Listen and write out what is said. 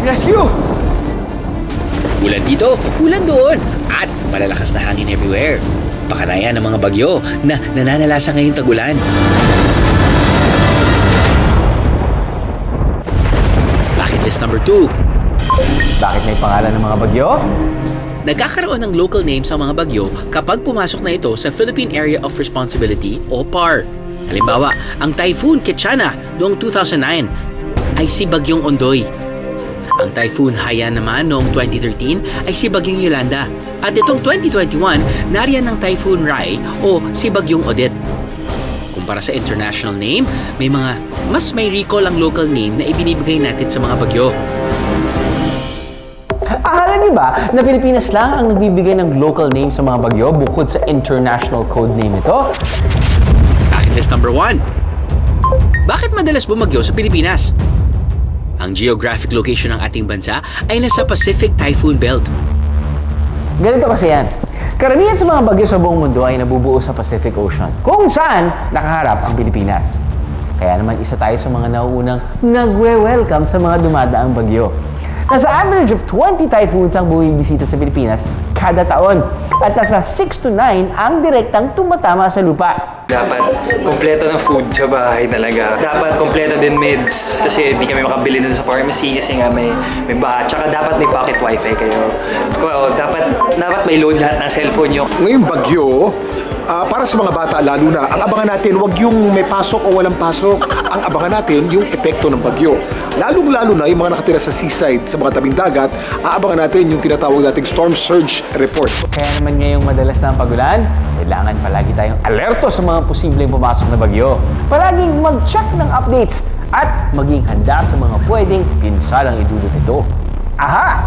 Rescue! Ulan dito, ulan doon, at malalakas na hangin everywhere. Pakanayan ng mga bagyo na nananalasa ngayong tag-ulan. Bucket list number 2. Bakit may pangalan ng mga bagyo? Nagkakaroon ng local name sa mga bagyo kapag pumasok na ito sa Philippine Area of Responsibility o PAR. Halimbawa, ang Typhoon Kechana noong 2009 ay si Bagyong Ondoy. Ang Typhoon Haiyan naman noong 2013 ay si Bagyong Yolanda. At itong 2021, nariyan ng Typhoon Rai o si Bagyong Odette. Kumpara sa international name, may mga mas may recall ang local name na ibinibigay natin sa mga bagyo. Akala niyo ba na Pilipinas lang ang nagbibigay ng local name sa mga bagyo bukod sa international code name nito? Bucket list number 1. Bakit madalas bumagyo sa Pilipinas? Ang geographic location ng ating bansa ay nasa Pacific Typhoon Belt. Ganito kasi yan. Karamihan sa mga bagyo sa buong mundo ay nabubuo sa Pacific Ocean, kung saan nakaharap ang Pilipinas. Kaya naman isa tayo sa mga nauunang nagwe-welcome sa mga dumadaang bagyo. Nasa average of 20 typhoons ang bumibisita sa Pilipinas kada taon. At nasa 6 to 9 ang direktang tumatama sa lupa. Dapat kompleto ng food sa bahay talaga. Dapat kompleto din meds kasi hindi kami makabili dun sa pharmacy kasi nga may baha. Tsaka dapat may pocket wifi kayo. Well, dapat may load lahat ng cellphone nyo. Ngayong bagyo, para sa mga bata lalo na, ang abangan natin, wag yung may pasok o walang pasok. Ang abangan natin, yung epekto ng bagyo. Lalong-lalo na yung mga nakatira sa seaside, sa mga tabing dagat, aabangan natin yung tinatawag nating storm surge report. Kaya naman ngayong madalas na ang pagulan, kailangan palagi tayong alerto sa mga posibleng pumasok na bagyo. Palaging mag-check ng updates at maging handa sa mga pwedeng pinsalang idulot ito. Aha!